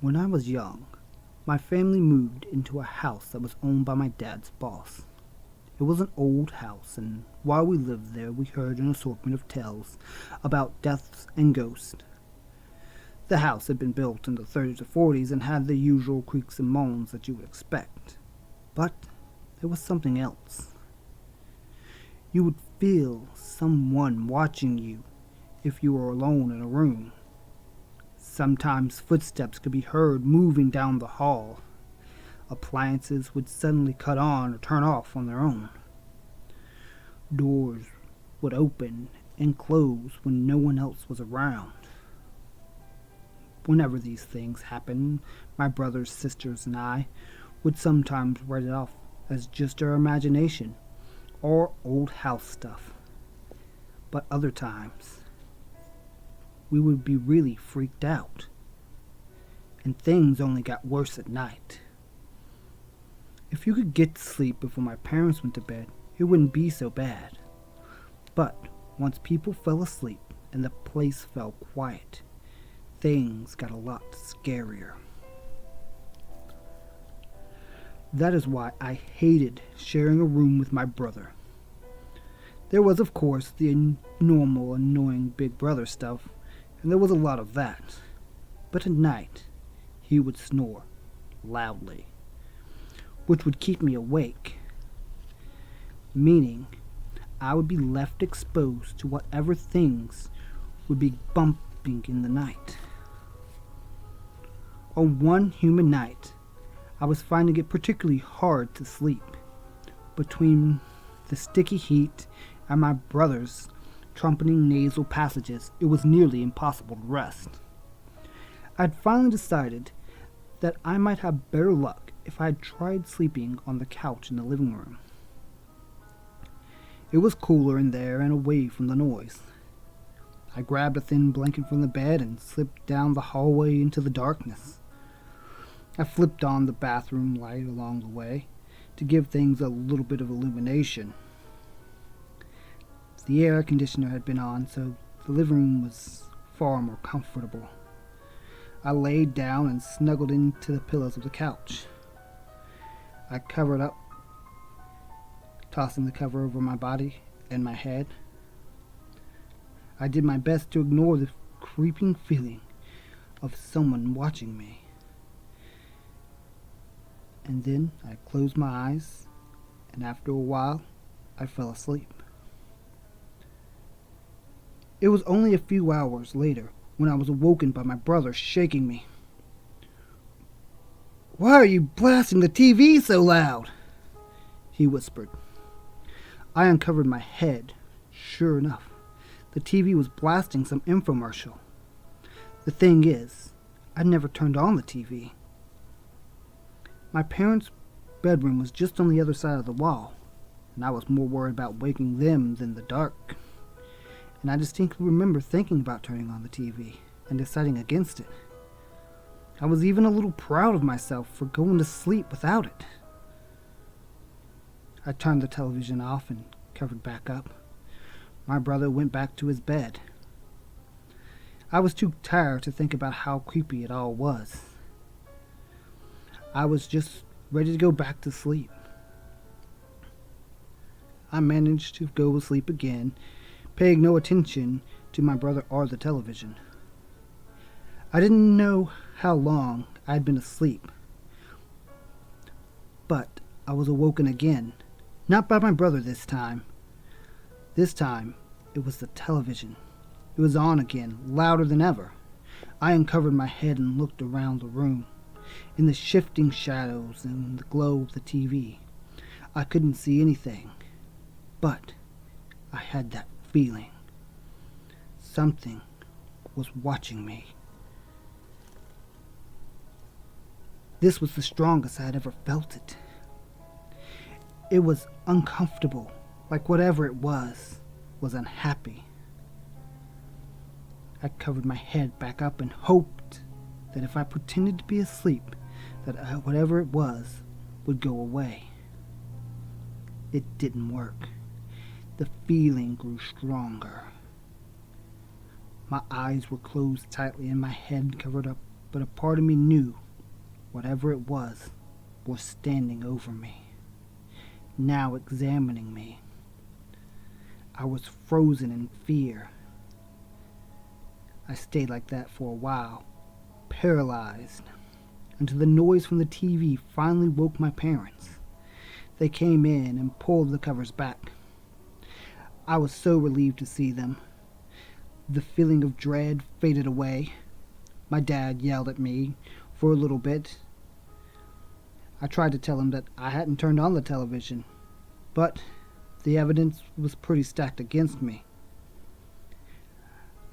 When I was young, my family moved into a house that was owned by my dad's boss. It was an old house, and while we lived there, we heard an assortment of tales about deaths and ghosts. The house had been built in the 30s or 40s and had the usual creaks and moans that you would expect. But there was something else. You would feel someone watching you if you were alone in a room. Sometimes footsteps could be heard moving down the hall. Appliances would suddenly cut on or turn off on their own. Doors would open and close when no one else was around. Whenever these things happened, my brothers, sisters, and I would sometimes write it off as just our imagination or old house stuff. But other times, we would be really freaked out, and things only got worse at night. If you could get to sleep before my parents went to bed, it wouldn't be so bad. But once people fell asleep and the place fell quiet, things got a lot scarier. That is why I hated sharing a room with my brother. There was, of course, the normal annoying big brother stuff, and there was a lot of that. But at night, he would snore loudly, which would keep me awake, meaning I would be left exposed to whatever things would be bumping in the night. On one humid night, I was finding it particularly hard to sleep. Between the sticky heat and my brother's trumpeting nasal passages, it was nearly impossible to rest. I'd finally decided that I might have better luck if I had tried sleeping on the couch in the living room. It was cooler in there and away from the noise. I grabbed a thin blanket from the bed and slipped down the hallway into the darkness. I flipped on the bathroom light along the way to give things a little bit of illumination. The air conditioner had been on, so the living room was far more comfortable. I laid down and snuggled into the pillows of the couch. I covered up, tossing the cover over my body and my head. I did my best to ignore the creeping feeling of someone watching me. And then I closed my eyes, and after a while, I fell asleep. It was only a few hours later when I was awoken by my brother shaking me. "Why are you blasting the TV so loud?" he whispered. I uncovered my head. Sure enough, the TV was blasting some infomercial. The thing is, I'd never turned on the TV. My parents' bedroom was just on the other side of the wall, and I was more worried about waking them than the dark. And I distinctly remember thinking about turning on the TV and deciding against it. I was even a little proud of myself for going to sleep without it. I turned the television off and covered back up. My brother went back to his bed. I was too tired to think about how creepy it all was. I was just ready to go back to sleep. I managed to go to sleep again, paying no attention to my brother or the television. I didn't know how long I'd been asleep, but I was awoken again, not by my brother this time. This time, it was the television. It was on again, louder than ever. I uncovered my head and looked around the room. In the shifting shadows and the glow of the TV, I couldn't see anything, but I had that feeling. Something was watching me. This was the strongest I had ever felt it. It was uncomfortable, like whatever it was unhappy. I covered my head back up and hoped that if I pretended to be asleep, that whatever it was would go away. It didn't work. The feeling grew stronger. My eyes were closed tightly and my head covered up but a part of me knew whatever it was standing over me, now examining me. I was frozen in fear. I stayed like that for a while, paralyzed, until the noise from the TV finally woke my parents. They came in and pulled the covers back. I was so relieved to see them. The feeling of dread faded away. My dad yelled at me for a little bit. I tried to tell him that I hadn't turned on the television, but the evidence was pretty stacked against me.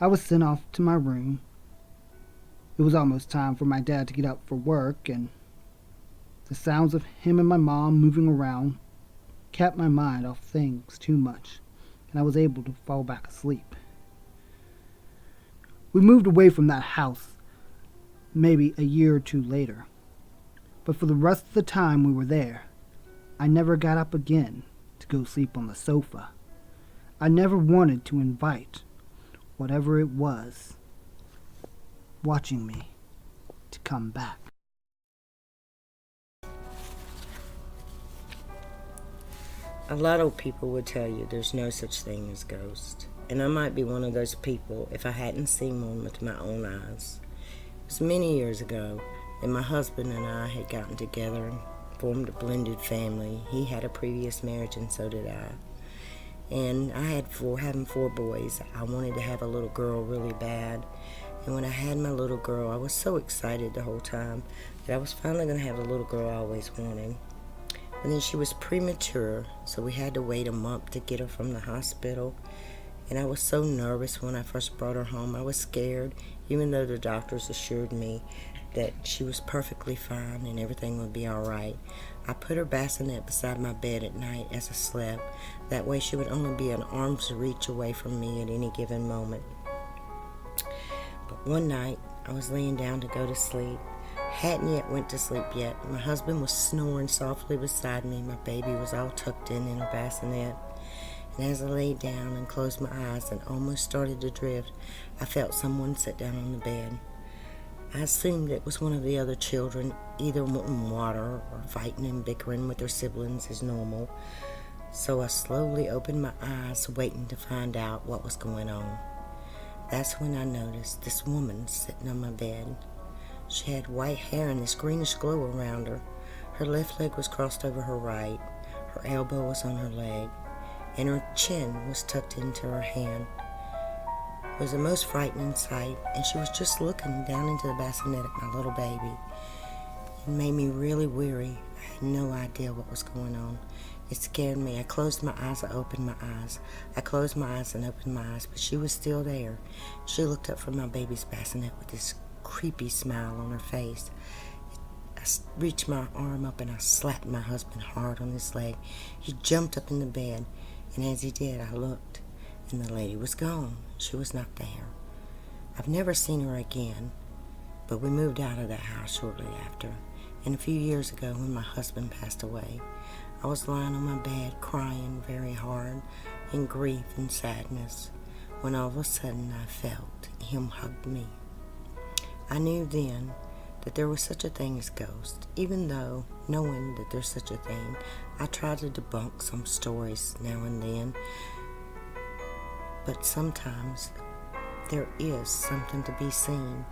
I was sent off to my room. It was almost time for my dad to get up for work, and the sounds of him and my mom moving around kept my mind off things too much, and I was able to fall back asleep. We moved away from that house maybe a year or two later, but for the rest of the time we were there, I never got up again to go sleep on the sofa. I never wanted to invite whatever it was watching me to come back. A lot of people would tell you there's no such thing as ghosts, and I might be one of those people if I hadn't seen one with my own eyes. It was many years ago, and my husband and I had gotten together and formed a blended family. He had a previous marriage, and so did I. And I had having 4 boys. I wanted to have a little girl really bad. And when I had my little girl, I was so excited the whole time that I was finally going to have the little girl I always wanted. And then she was premature, so we had to wait a month to get her from the hospital. And I was so nervous when I first brought her home. I was scared, even though the doctors assured me that she was perfectly fine and everything would be all right. I put her bassinet beside my bed at night as I slept. That way she would only be an arm's reach away from me at any given moment. But one night, I was laying down to go to sleep. Hadn't yet went to sleep yet. My husband was snoring softly beside me. My baby was all tucked in her bassinet. And as I lay down and closed my eyes and almost started to drift, I felt someone sit down on the bed. I assumed it was one of the other children, either wanting water or fighting and bickering with their siblings as normal. So I slowly opened my eyes, waiting to find out what was going on. That's when I noticed this woman sitting on my bed. She had white hair and this greenish glow around her. Her left leg was crossed over her right. Her elbow was on her leg, and her chin was tucked into her hand. It was the most frightening sight, and she was just looking down into the bassinet at my little baby. It made me really weary. I had no idea what was going on. It scared me. I closed my eyes, I opened my eyes. I closed my eyes and opened my eyes, but she was still there. She looked up from my baby's bassinet with this creepy smile on her face. I reached my arm up and I slapped my husband hard on his leg. He jumped up in the bed, and as he did, I looked, and the lady was gone. She was not there. I've never seen her again, but we moved out of that house shortly after. And a few years ago, when my husband passed away, I was lying on my bed crying very hard in grief and sadness, when all of a sudden I felt him hug me. I knew then that there was such a thing as ghosts. Even though, knowing that there's such a thing, I try to debunk some stories now and then. But sometimes there is something to be seen.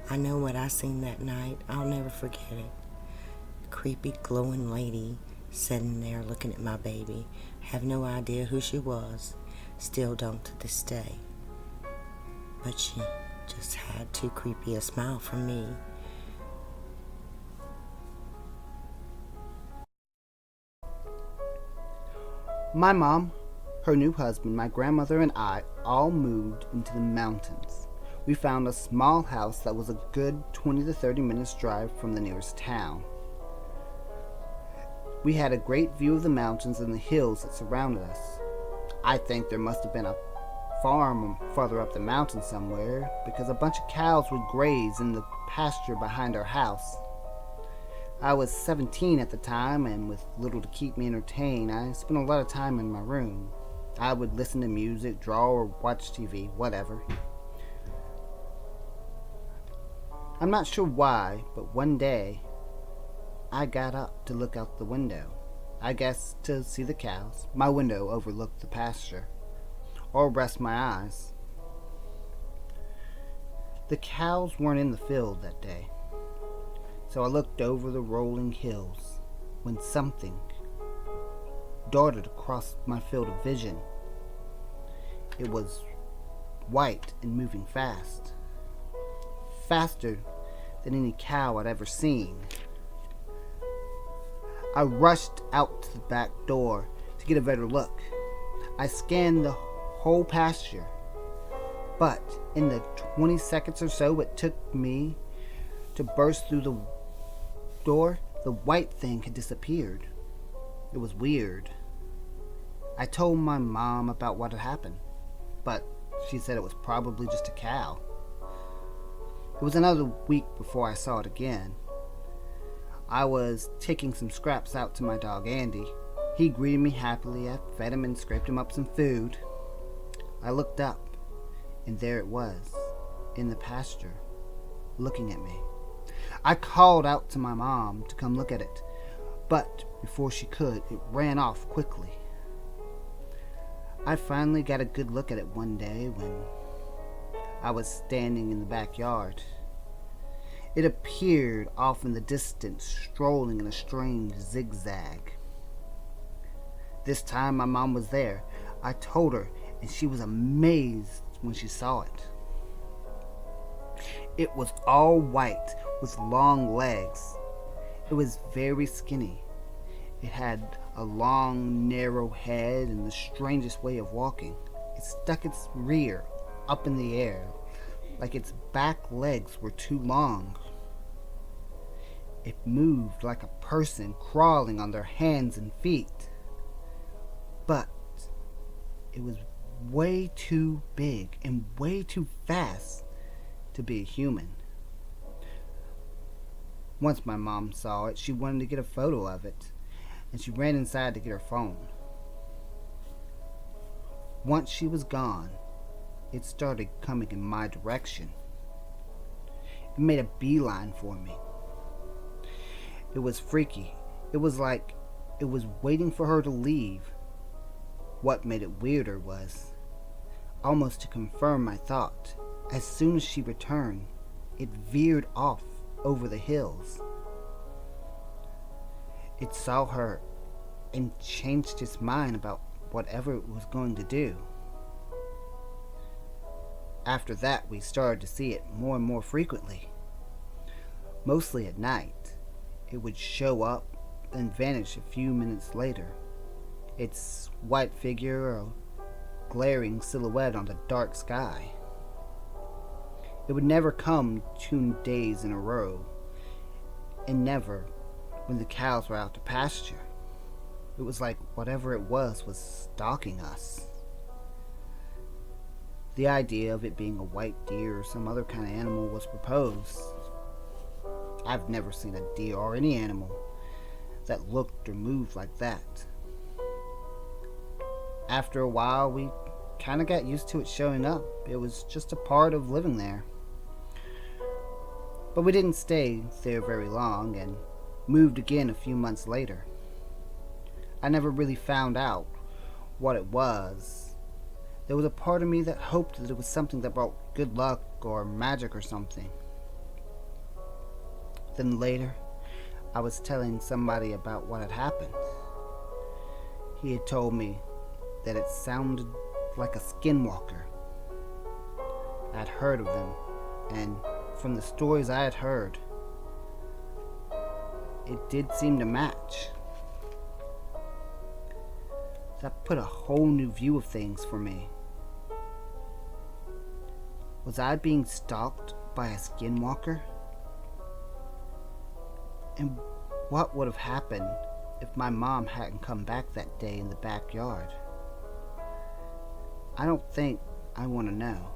I know what I seen that night. I'll never forget it. A creepy, glowing lady sitting there looking at my baby. Have no idea who she was. Still don't to this day. But she just had too creepy a smile for me. My mom, her new husband, my grandmother, and I all moved into the mountains. We found a small house that was a good 20 to 30 minutes drive from the nearest town. We had a great view of the mountains and the hills that surrounded us. I think there must have been a farm farther up the mountain somewhere, because a bunch of cows would graze in the pasture behind our house. I was 17 at the time, and with little to keep me entertained, I spent a lot of time in my room. I would listen to music, draw, or watch TV, whatever. I'm not sure why, but one day I got up to look out the window. I guess to see the cows. My window overlooked the pasture. Or rest my eyes. The cows weren't in the field that day. So I looked over the rolling hills when something darted across my field of vision. It was white and moving fast. Faster than any cow I'd ever seen. I rushed out to the back door to get a better look. I scanned the whole pasture, but in the 20 seconds or so it took me to burst through the door, the white thing had disappeared. It was weird. I told my mom about what had happened, but she said it was probably just a cow. It was another week before I saw it again. I was taking some scraps out to my dog Andy. He greeted me happily. I fed him and scraped him up some food. I looked up, and there it was, in the pasture, looking at me. I called out to my mom to come look at it, but before she could, it ran off quickly. I finally got a good look at it one day when I was standing in the backyard. It appeared off in the distance, strolling in a strange zigzag. This time my mom was there. I told her, and she was amazed when she saw it. It was all white with long legs. It was very skinny. It had a long, narrow head and the strangest way of walking. It stuck its rear up in the air, like its back legs were too long. It moved like a person crawling on their hands and feet. But it was way too big and way too fast to be a human. Once my mom saw it, she wanted to get a photo of it, and she ran inside to get her phone. Once she was gone, it started coming in my direction. It made a beeline for me. It was freaky. It was like it was waiting for her to leave. What made it weirder was, almost to confirm my thought, as soon as she returned, it veered off over the hills. It saw her and changed its mind about whatever it was going to do. After that, we started to see it more and more frequently, mostly at night. It would show up and vanish a few minutes later, its white figure a glaring silhouette on the dark sky. It would never come 2 days in a row, and never when the cows were out to pasture. It was like whatever it was stalking us. The idea of it being a white deer or some other kind of animal was proposed. I've never seen a deer or any animal that looked or moved like that. After a while, we kind of got used to it showing up. It was just a part of living there. But we didn't stay there very long and moved again a few months later. I never really found out what it was. There was a part of me that hoped that it was something that brought good luck or magic or something. Then later, I was telling somebody about what had happened. He had told me that it sounded like a skinwalker. I'd heard of them, and from the stories I had heard, it did seem to match. That put a whole new view of things for me. Was I being stalked by a skinwalker? And what would have happened if my mom hadn't come back that day in the backyard? I don't think I want to know.